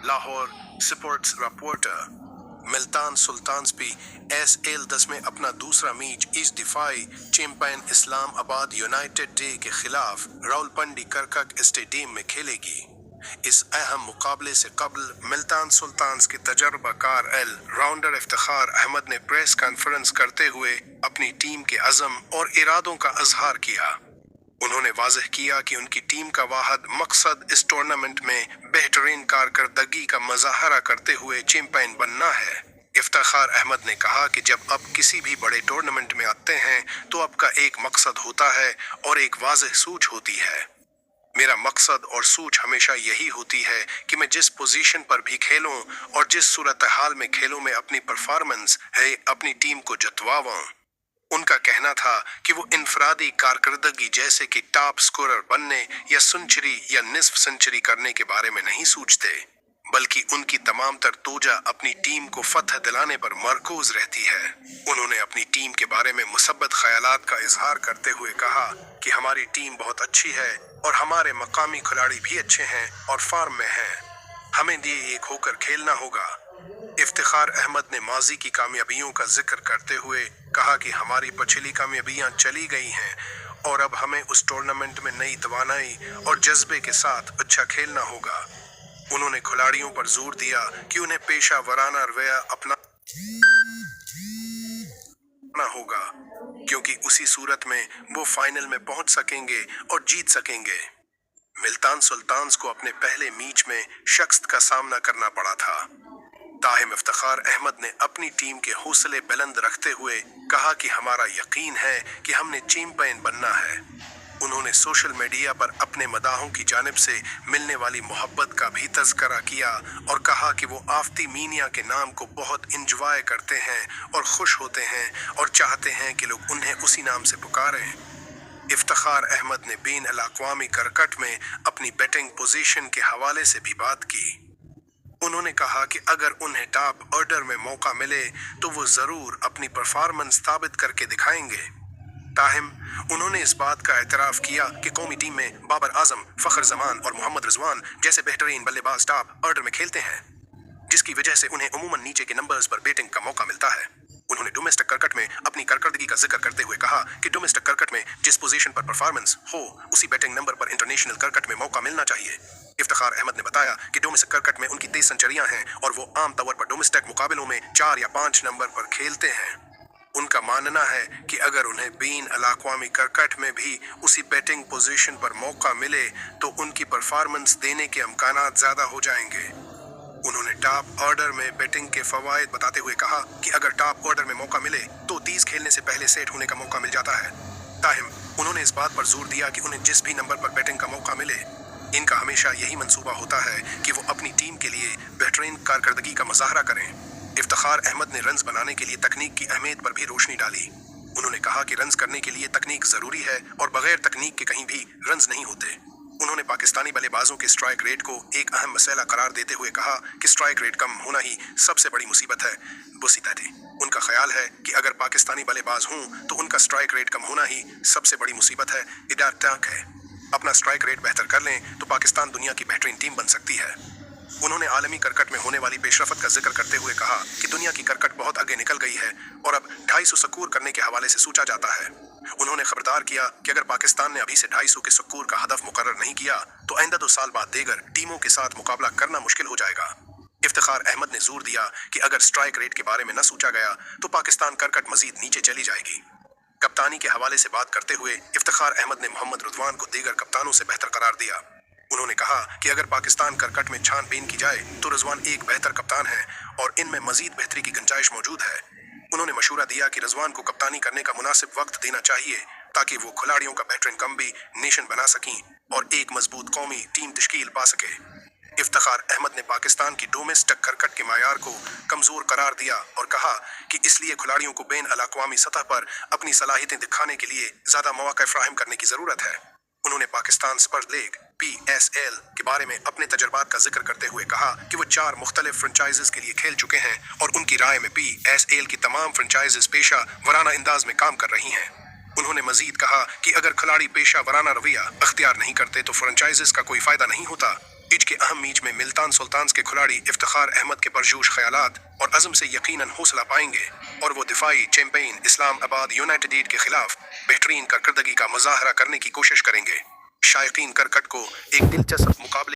Lahore sports reporter Multan Sultans भी SL10 में अपना दूसरा मैच इस दिफाई चैंपियन इस्लामाबाद यूनाइटेड डे के खिलाफ रावलपिंडी करकक स्टेडियम में खेलेगी। इस अहम मुकाबले से कबल मुल्तान सुल्तान्स के तजर्बाकार राउंडर इफ्तिखार अहमद ने प्रेस कॉन्फ्रेंस करते हुए अपनी टीम के अज़म और इरादों का इजहार किया। उन्होंने वाज़ेह किया कि उनकी टीम का वाहिद मकसद इस टूर्नामेंट में बेहतरीन कारकर्दगी का मुजाहरा करते हुए चैंपियन बनना है। इफ्तिखार अहमद ने कहा कि जब अब किसी भी बड़े टूर्नामेंट में आते हैं तो आपका एक मकसद होता है और एक वाज़ेह सूझ होती है। मेरा मकसद और सूझ हमेशा यही होती है कि मैं जिस पोजीशन पर भी खेलूं और जिस सूरत हाल में खेलों में अपनी परफॉर्मेंस है अपनी टीम को जतवाऊं। उनका कहना था कि वो इनफरादी कारकर्दगी जैसे कि टॉप स्कोरर बनने या सेंचुरी या निस्फ सेंचुरी करने के बारे में नहीं सोचते, बल्कि उनकी तमाम तर तोजा अपनी टीम को फतह दिलाने पर मरकूज रहती है। उन्होंने अपनी टीम के बारे में मुसब्बत ख्यालात का इजहार करते हुए कहा कि हमारी टीम बहुत अच्छी है और हमारे मकामी खिलाड़ी भी अच्छे हैं और फॉर्म में हैं। हमें दिए एक होकर खेलना होगा। इफ्तिखार अहमद ने माजी की कामयाबियों का जिक्र करते हुए कहा कि हमारी पिछली कामयाबियां चली गई हैं और अब हमें उस टूर्नामेंट में नई तवानाई और जज्बे के साथ अच्छा खेलना होगा। उन्होंने खिलाड़ियों पर जोर दिया कि उन्हें पेशा वराना रवैया अपना होगा, क्योंकि उसी सूरत में वो फाइनल में पहुंच सकेंगे और जीत सकेंगे। मुल्तान सुल्तान्स को अपने पहले मैच में शिकस्त का सामना करना पड़ा था। ताहिम इफ्तिखार अहमद ने अपनी टीम के हौसले बुलंद रखते हुए कहा कि हमारा यकीन है कि हमने चैंपियन बनना है। उन्होंने सोशल मीडिया पर अपने मदाहों की जानिब से मिलने वाली मोहब्बत का भी तज़किरा किया और कहा कि वो आफती मीनिया के नाम को बहुत इंजॉय करते हैं और खुश होते हैं और चाहते हैं कि लोग उन्हें उसी नाम से पुकारें। इफ्तिखार अहमद ने बैन अल-अक़वामी क्रिकेट में अपनी बैटिंग पोजीशन के हवाले से भी बात की। उन्होंने कहा कि अगर उन्हें टॉप ऑर्डर में मौका मिले तो वो जरूर अपनी परफॉर्मेंस साबित करके दिखाएंगे। ताहिम उन्होंने इस बात का एतराफ़ किया कि कौमी टीम में बाबर आजम, फखर जमान और मोहम्मद रिजवान जैसे बेहतरीन बल्लेबाज टॉप ऑर्डर में खेलते हैं, जिसकी वजह से उन्हें अमूमन नीचे के नंबर्स पर बैटिंग का मौका मिलता है। उन्होंने डोमेस्टिक क्रिकेट में अपनी कारकर्दगी का जिक्र करते हुए कहा कि डोमेस्टिक क्रिकेट में जिस पोजीशन पर परफॉर्मेंस हो उसी बैटिंग नंबर पर इंटरनेशनल क्रिकेट में मौका मिलना चाहिए। इफ्तिखार अहमद ने बताया कि डोमेस्टिक क्रिकेट में उनकी 23 सेंचुरियां हैं और वो आम तौर पर डोमेस्टिक मुकाबलों में 4 या 5 नंबर पर खेलते हैं। उनका मानना है कि अगर उन्हें बैन अल-अक़वामी क्रिकेट में भी उसी बैटिंग पोजीशन पर मौका मिले तो उनकी परफॉर्मेंस देने के इम्कानात ज़्यादा हो जाएंगे। उन्होंने टॉप ऑर्डर में बैटिंग के फवायद बताते हुए कहा कि अगर टॉप ऑर्डर में मौका मिले तो 30 खेलने से पहले सेट होने का मौका मिल जाता है। ताहिम उन्होंने इस बात पर जोर दिया कि उन्हें जिस भी नंबर पर बैटिंग का मौका मिले, इनका हमेशा यही मंसूबा होता है कि वो अपनी टीम के लिए बेहतरीन कारकर्दगी का मुजाहरा करें। इफ्तिखार अहमद ने रन्स बनाने के लिए तकनीक की अहमियत पर भी रोशनी डाली। उन्होंने कहा कि रन्स करने के लिए तकनीक जरूरी है और बगैर तकनीक के कहीं भी रन्स नहीं होते। उन्होंने पाकिस्तानी बल्लेबाजों के स्ट्राइक रेट को एक अहम मसला करार देते हुए कहा कि स्ट्राइक रेट कम होना ही सबसे बड़ी मुसीबत है। बुसीताती उनका ख्याल है कि अगर पाकिस्तानी बल्लेबाज हों तो उनका स्ट्राइक रेट कम होना ही सबसे बड़ी मुसीबत है। इदारताक है अपना स्ट्राइक रेट बेहतर कर लें तो पाकिस्तान दुनिया की बेहतरीन टीम बन सकती है। उन्होंने आलमी क्रिकेट में होने वाली पेशरफ्त का जिक्र करते हुए कहा कि दुनिया की क्रिकेट बहुत आगे निकल गई है और अब 250 स्कोर करने के हवाले से सोचा जाता है। उन्होंने खबरदार किया कि अगर पाकिस्तान ने अभी से 250 के स्कोर का हदफ मुकर्रर नहीं किया तो आइंदा 2 साल बाद देगर टीमों के साथ मुकाबला करना मुश्किल हो जाएगा। इफ्तिखार अहमद ने जोर दिया कि अगर स्ट्राइक रेट के बारे में न सोचा गया तो पाकिस्तान क्रिकेट मजीद नीचे चली जाएगी। कप्तानी के हवाले से बात करते हुए इफ्तिखार अहमद ने मोहम्मद रिजवान को दीगर कप्तानों से बेहतर करार दिया। उन्होंने कहा कि अगर पाकिस्तान क्रिकेट में छानबीन की जाए तो रिजवान एक बेहतर कप्तान है और इनमें मजीद बेहतरी की गुंजाइश मौजूद है। उन्होंने मशूरा दिया कि रिजवान को कप्तानी करने का मुनासिब वक्त देना चाहिए ताकि वो खिलाड़ियों का बेहतरीन कॉम्बिनेशन बना सकें और एक मजबूत कौमी टीम तश्कील पा सके। इफ्तिखार अहमद ने पाकिस्तान की डोमेस्टिक क्रिकेट के मायार को कमजोर करार दिया और कहा कि इसलिए खिलाड़ियों को बैन अल-अक़वामी सतह पर अपनी सलाहियतें दिखाने के लिए ज्यादा मौका फराहम करने की जरूरत है। उन्होंने पाकिस्तान सुपर लीग PSL के बारे में अपने तजर्बात का जिक्र करते हुए कहा कि वो 4 मुख्तलिफ फ्रेंचाइजेस के लिए खेल चुके हैं और उनकी राय में PSL की तमाम फ्रेंचाइजेस पेशा वराना अंदाज में काम कर रही हैं। उन्होंने मजीद कहा कि अगर खिलाड़ी पेशा वराना रवैया अख्तियार नहीं करते तो फ्रेंचाइजेस का कोई फायदा नहीं होता। ایج کے اہم میچ میں ملتان سلطانز کے کھلاڑی افتخار احمد کے پرجوش خیالات اور عزم سے یقیناً حوصلہ پائیں گے اور وہ دفاعی چیمپئن اسلام آباد یونائیٹڈ کے خلاف بہترین کارکردگی کا مظاہرہ کرنے کی کوشش کریں گے۔ شائقین کرکٹ کو ایک دلچسپ مقابلے